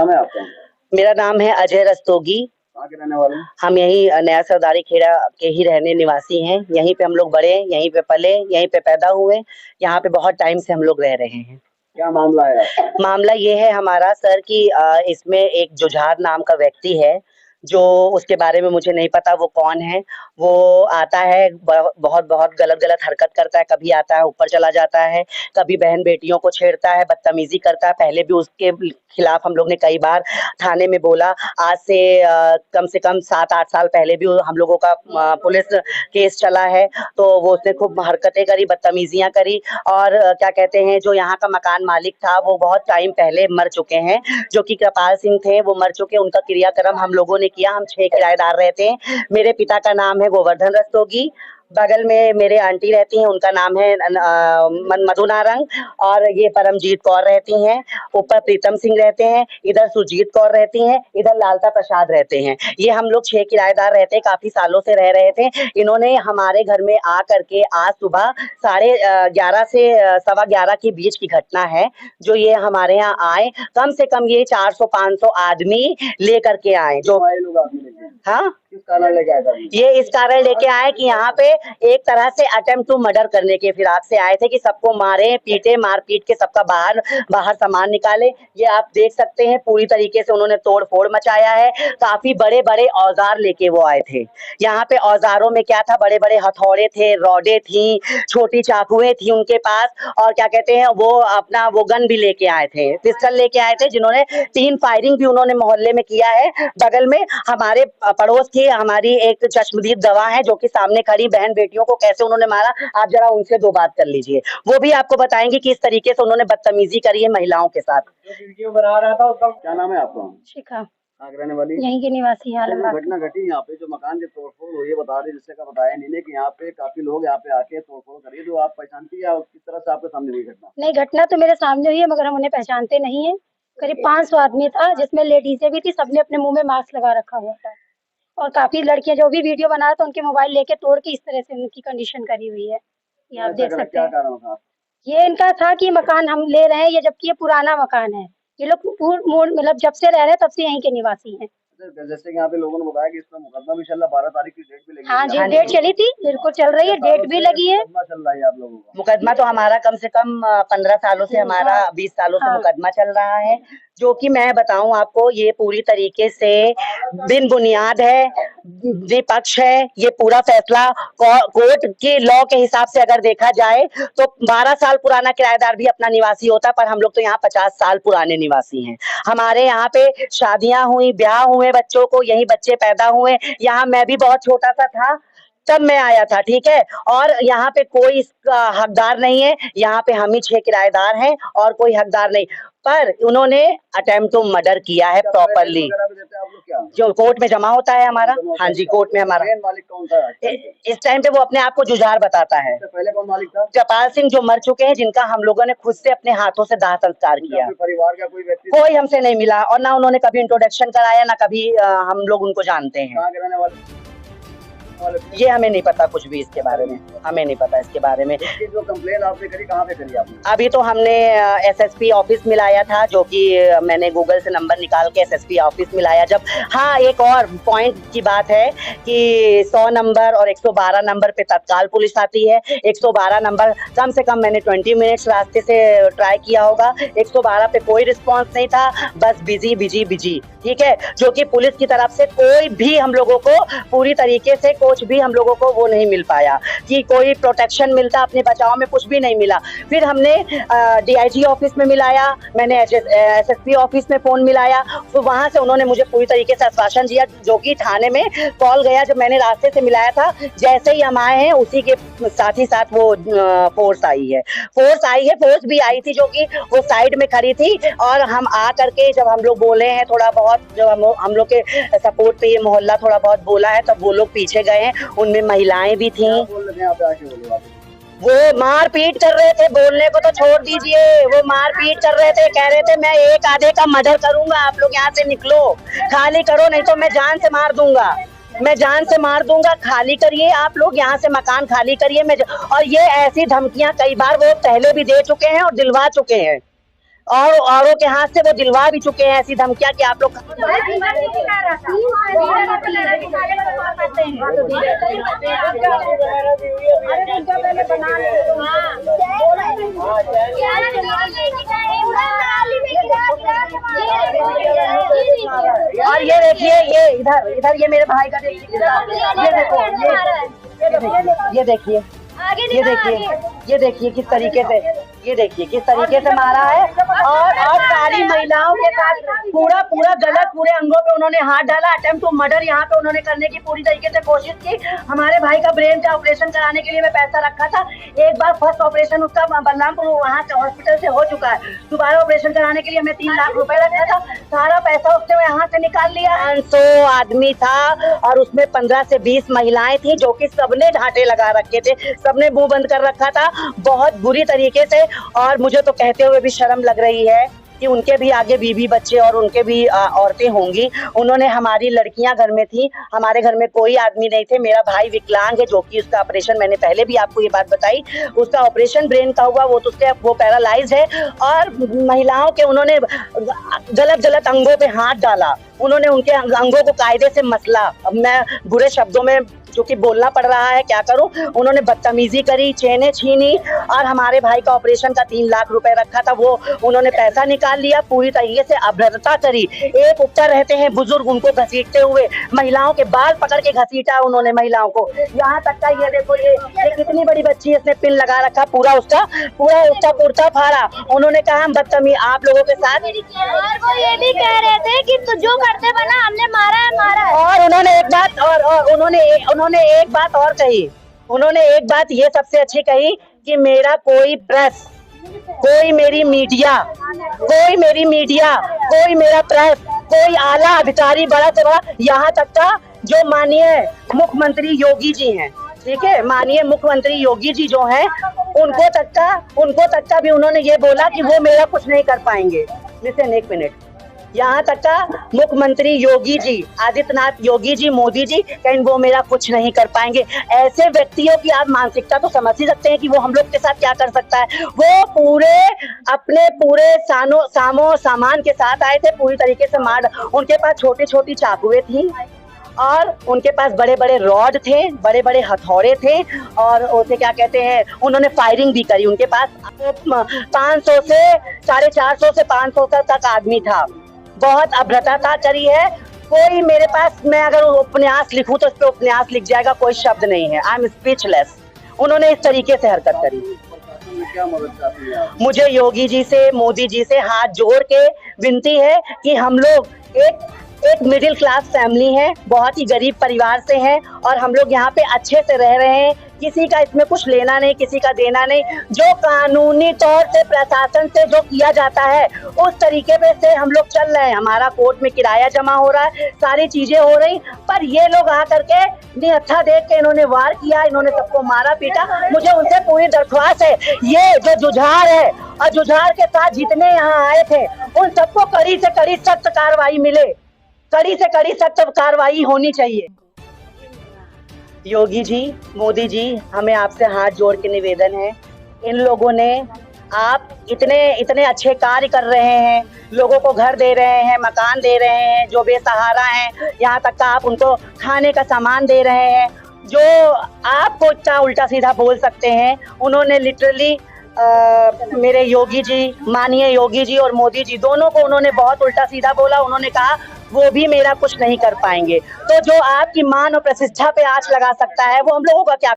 नाम है आपका? मेरा नाम है अजय रस्तोगी। कहाँ के रहने वाले हैं? हम यहीं नया सरदारी खेड़ा के ही रहने निवासी हैं। यहीं पे हम लोग बड़े, यहीं पे पले, यहीं पे पैदा हुए। यहाँ पे बहुत टाइम से हम लोग रह रहे हैं। क्या मामला है? मामला ये है हमारा सर कि इसमें एक जुझार नाम का व्यक्ति है, जो उसके बारे में मुझे नहीं पता वो कौन है। वो आता है, बहुत गलत हरकत करता है, कभी आता है ऊपर चला जाता है, कभी बहन बेटियों को छेड़ता है, बदतमीजी करता है। पहले भी उसके खिलाफ हम लोग ने कई बार थाने में बोला। आज से कम 7-8 साल पहले भी हम लोगों का पुलिस केस चला है। तो वो उसने खूब हरकतें करी, बदतमीजियां करी। और क्या कहते हैं, जो यहाँ का मकान मालिक था वो बहुत टाइम पहले मर चुके हैं, जो कि कृपाल सिंह थे, वो मर चुके। उनका क्रियाक्रम हम लोगों ने किया। हम 6 किराएदार रहते हैं। मेरे पिता का नाम है गोवर्धन रस्तोगी। बगल में मेरे आंटी रहती हैं, उनका नाम है मधु नारंग। और ये परमजीत कौर रहती हैं। ऊपर प्रीतम सिंह रहते हैं, इधर सुरजीत कौर रहती हैं, इधर लालता प्रसाद रहते हैं। ये हम लोग 6 किराएदार रहते हैं, काफी सालों से रह रहे थे। इन्होंने हमारे घर में आ करके आज सुबह 11:30 से 11:15 के बीच की घटना है, जो ये हमारे यहाँ आए। कम से कम ये 400-500 आदमी लेकर के आए। जो हाँ, किस कारण लेके आए थे? ये इस कारण लेके आए कि यहाँ पे एक तरह से अटेम्प्ट टू मर्डर करने के फिराक से आए थे, कि सबको मारे पीटे, मार पीट के सबका बाहर सामान निकाले। ये आप देख सकते हैं, पूरी तरीके से उन्होंने तोड़ फोड़ मचाया है। काफी बड़े बड़े औजार लेके वो आए थे। यहाँ पे औजारों में क्या था, बड़े बड़े हथौड़े थे, रॉडे थी, छोटी चाकुएं थी उनके पास। और क्या कहते हैं, वो गन भी लेके आए थे, पिस्टल लेके आए थे, जिन्होंने 3 फायरिंग भी उन्होंने मोहल्ले में किया है। बगल में हमारे पड़ोस की हमारी एक चश्मदीद गवाह है, जो कि सामने खड़ी बहन बेटियों को कैसे उन्होंने मारा। आप जरा उनसे 2 बात कर लीजिए, वो भी आपको बताएंगे कि इस तरीके से उन्होंने बदतमीजी करी है महिलाओं के साथ। जो वीडियो बना रहा था उसका क्या नाम है आपका? शिखा, कहाँ के रहने वाली? यहीं के निवासी हैं। जो घटना घटी यहाँ पे, जो मकान के तोड़फोड़ हुई है, बता रहे जिससे का बताया नहीं कि यहाँ पे काफी लोग यहाँ पे आके तोड़फोड़ करिए, जो आप पहचानती है, किस तरह से आपके सामने हुई घटना? नहीं, घटना तो मेरे सामने हुई है, मगर हम उन्हें पहचानते नहीं है। करीब 500 आदमी था, जिसमें लेडीजें भी थी। सबने अपने मुंह में मास्क लगा रखा हुआ था। और काफी लड़कियां जो भी वीडियो बना रहे थे, उनके मोबाइल लेके तोड़ के इस तरह से उनकी कंडीशन करी हुई है। ये आप देख सकते क्या हैं। कारण था? ये इनका था कि मकान हम ले रहे हैं, ये जबकि ये पुराना मकान है। ये लोग मतलब जब से रह रहे हैं तब से यहीं के निवासी हैं। जैसे कि यहाँ पे लोगों ने बताया कि इसमें मुकदमा भी चल रहा, 12 तारीख की डेट भी लगी। हाँ जी, डेट चली थी, बिल्कुल चल रही है, डेट भी लगी है। मुकदमा चल रहा है आप लोगों का? मुकदमा तो हमारा कम से कम 15 सालों से, हमारा 20 सालों से मुकदमा चल रहा है, जो कि मैं बताऊं आपको, ये पूरी तरीके से बिन बुनियाद है, विपक्ष है। ये पूरा फैसला कोर्ट के लॉ के हिसाब से अगर देखा जाए तो 12 साल पुराना किराएदार भी अपना निवासी होता, पर हम लोग तो यहाँ 50 साल पुराने निवासी हैं। हमारे यहाँ पे शादियां हुई, ब्याह हुए, बच्चों को यही बच्चे पैदा हुए। यहाँ मैं भी बहुत छोटा सा था तब मैं आया था, ठीक है। और यहाँ पे कोई इसका हकदार नहीं है। यहाँ पे हम ही 6 किराएदार हैं और कोई हकदार नहीं। पर उन्होंने अटेम्प्ट टू मर्डर किया है प्रॉपरली, जो कोर्ट में जमा होता है हमारा। हाँ जी, कोर्ट में हमारा। मालिक कौन था इस टाइम पे वो अपने आप को जुझार बताता है। पहले कौन मालिक था? कृपाल सिंह, जो मर चुके हैं, जिनका हम लोगों ने खुद से अपने हाथों से दाह संस्कार किया। परिवार का कोई व्यक्ति कोई हमसे नहीं मिला, और ना उन्होंने कभी इंट्रोडक्शन कराया, ना कभी हम लोग उनको जानते हैं। कहाँ के रहने वाले? ये हमें नहीं पता कुछ भी इसके बारे में, हमें नहीं पता इसके बारे में। जो कंप्लेन आपने करी, कहाँ पे करी आपने? अभी तो हमने एसएसपी ऑफिस मिलाया था, जो कि मैंने गूगल से नंबर निकाल के एसएसपी ऑफिस मिलाया जब। हाँ, एक और पॉइंट की बात है कि 100 नंबर और 112 नंबर पे तत्काल पुलिस आती है। 112 नंबर कम से कम मैंने 20 मिनट्स रास्ते से ट्राई किया होगा। 112 पे कोई रिस्पॉन्स नहीं था, बस बिजी, ठीक है। जो कि पुलिस की तरफ से कोई भी हम लोगों को पूरी तरीके से कुछ भी हम लोगों को वो नहीं मिल पाया कि कोई प्रोटेक्शन मिलता, अपने बचाव में कुछ भी नहीं मिला। फिर हमने डीआईजी ऑफिस में मिलाया, मैंने एसएसपी ऑफिस में फोन मिलाया, तो वहां से उन्होंने मुझे पूरी तरीके से आश्वासन दिया, जो कि थाने में कॉल गया जब मैंने रास्ते से मिलाया था। जैसे ही हम आए हैं, उसी के साथ ही साथ वो फोर्स आई है। फोर्स भी आई थी, जो कि वो साइड में खड़ी थी। और हम आ करके जब हम लोग बोले हैं थोड़ा बहुत, जब हम लोग के सपोर्ट पे ये मोहल्ला थोड़ा बहुत बोला है, तब वो लोग पीछे गए हैं। उनमें महिलाएं भी थी। वो मार पीट कर रहे थे, बोलने को तो छोड़ दीजिए, वो मार पीट कर रहे थे, कह रहे थे मैं एक आधे का मर्डर करूंगा, आप लोग यहाँ से निकलो, खाली करो, नहीं तो मैं जान से मार दूंगा, खाली करिए, आप लोग यहाँ से मकान खाली करिए। और ये ऐसी धमकियां कई बार वो पहले भी दे चुके हैं और दिलवा चुके हैं। और औरों के हाथ से वो दिलवा भी चुके हैं ऐसी धमकियां कि आप लोग और ये देखिए, ये इधर इधर ये मेरे भाई का देखिए, ये देखो, ये देखिए, ये देखिए किस तरीके से, ये देखिए किस तरीके से मारा है। और सारी महिलाओं के साथ पूरा गलत, पूरे अंगों पे उन्होंने हाथ डाला। अटेम्प्ट टू मर्डर यहाँ पे उन्होंने करने की पूरी तरीके से कोशिश की। हमारे भाई का ब्रेन का ऑपरेशन कराने के लिए मैं पैसा रखा था। एक बार फर्स्ट ऑपरेशन उसका बलरामपुर वहाँ से हॉस्पिटल से हो चुका है। दोबारा ऑपरेशन कराने के लिए हमें 3 लाख रुपए रखा था। सारा पैसा उसने यहाँ से निकाल लिया। 500 आदमी था और उसमें 15 से 20 महिलाएं थी, जो कि सबने घाटे लगा रखे थे, सबने मुंह बंद कर रखा था बहुत बुरी तरीके से। और मुझे तो कहते हुए भी शर्म लग रही है कि उनके भी आगे बीवी बच्चे और उनके भी औरतें होंगी। उन्होंने, हमारी लड़कियां घर में थी, हमारे घर में कोई आदमी नहीं थे। मेरा भाई विकलांग है, जो कि उसका ऑपरेशन, मैंने पहले भी आपको ये बात बताई, उसका ऑपरेशन ब्रेन का हुआ, वो पैरालाइज है। और महिलाओं के उन्होंने गलत अंगों पे हाथ डाला, उन्होंने उनके अंगों को कायदे से मसला। अब मैं बुरे शब्दों में जो कि बोलना पड़ रहा है, क्या करूं। उन्होंने बदतमीजी करी, चेनें छीनी और हमारे भाई का ऑपरेशन का 3 लाख रुपए रखा था, वो उन्होंने पैसा निकाल लिया। पूरी तरीके से अभद्रता करी। एक ऊपर रहते हैं बुजुर्ग, उनको घसीटते हुए महिलाओं के बाल पकड़ के घसीटा उन्होंने महिलाओं को। यहाँ तक का ये देखो, ये कितनी बड़ी बच्ची है, इसने पिन लगा रखा, पूरा उसका कुर्ता फाड़ा। उन्होंने कहा हम बदतमीज आप लोगों के साथ, और वो ये भी कह रहे थे कि तू जो करते बना, हमने मारा है। और उन्होंने एक बात उन्होंने एक बात और कही। उन्होंने एक बात ये सबसे अच्छी कही कि मेरा कोई प्रेस, कोई मेरी मीडिया, कोई मेरा प्रेस, कोई आला अधिकारी बड़ा से बड़ा, यहाँ तक का जो माननीय मुख्यमंत्री योगी जी हैं, ठीक है, माननीय मुख्यमंत्री योगी जी जो हैं, उनको तक का भी उन्होंने ये बोला कि वो मेरा कुछ नहीं कर पाएंगे। लिसन एक मिनट, यहाँ तक का मुख्यमंत्री योगी जी, आदित्यनाथ योगी जी, मोदी जी कहीं वो मेरा कुछ नहीं कर पाएंगे। ऐसे व्यक्तियों की आप मानसिकता तो समझ ही सकते हैं कि वो हम लोग के साथ क्या कर सकता है। वो अपने पूरे सामो सामान के साथ आए थे, पूरी तरीके से मार। उनके पास छोटी चाकुएं थी और उनके पास बड़े बड़े रॉड थे, बड़े बड़े हथौड़े थे और उसे क्या कहते हैं, उन्होंने फायरिंग भी करी। उनके पास 500 से 450 से 500 तक आदमी था। बहुत अभद्रता करी है। कोई मेरे पास, मैं अगर उपन्यास लिखूं तो इस पे उपन्यास लिख जाएगा, कोई शब्द नहीं है। I am speechless. उन्होंने इस तरीके से हरकत करी। क्या मदद चाहती हैं आप? मुझे योगी जी से, मोदी जी से हाथ जोड़ के विनती है कि हम लोग एक मिडिल क्लास फैमिली है, बहुत ही गरीब परिवार से हैं और हम लोग यहाँ पे अच्छे से रह रहे हैं। किसी का इसमें कुछ लेना नहीं, किसी का देना नहीं। जो कानूनी तौर से प्रशासन से जो किया जाता है उस तरीके पे से हम लोग चल रहे हैं। हमारा कोर्ट में किराया जमा हो रहा है, सारी चीजें हो रही, पर ये लोग आकर के निहत्था देख के इन्होंने वार किया, इन्होंने सबको मारा पीटा। मुझे उनसे पूरी दरख्वास्त है, ये जो जुझार है और जुझार के साथ जितने यहाँ आए थे उन सबको कड़ी से कड़ी सख्त कार्रवाई मिले, कड़ी से कड़ी सख्त कार्रवाई होनी चाहिए। योगी जी, मोदी जी, हमें आपसे हाथ जोड़ के निवेदन है, इन लोगों ने, आप इतने अच्छे कार्य कर रहे हैं, लोगों को घर दे रहे हैं, मकान दे रहे हैं, जो बेसहारा हैं, यहाँ तक का आप उनको खाने का सामान दे रहे हैं, जो आपको इतना उल्टा सीधा बोल सकते हैं। उन्होंने लिटरली मेरे योगी जी, माननीय योगी जी और मोदी जी दोनों को उन्होंने बहुत उल्टा सीधा बोला। उन्होंने कहा वो भी मेरा कुछ नहीं कर पाएंगे। तो जो आपकी मान और प्रतिष्ठा पे आंच लगा सकता है वो हम लोगों का क्या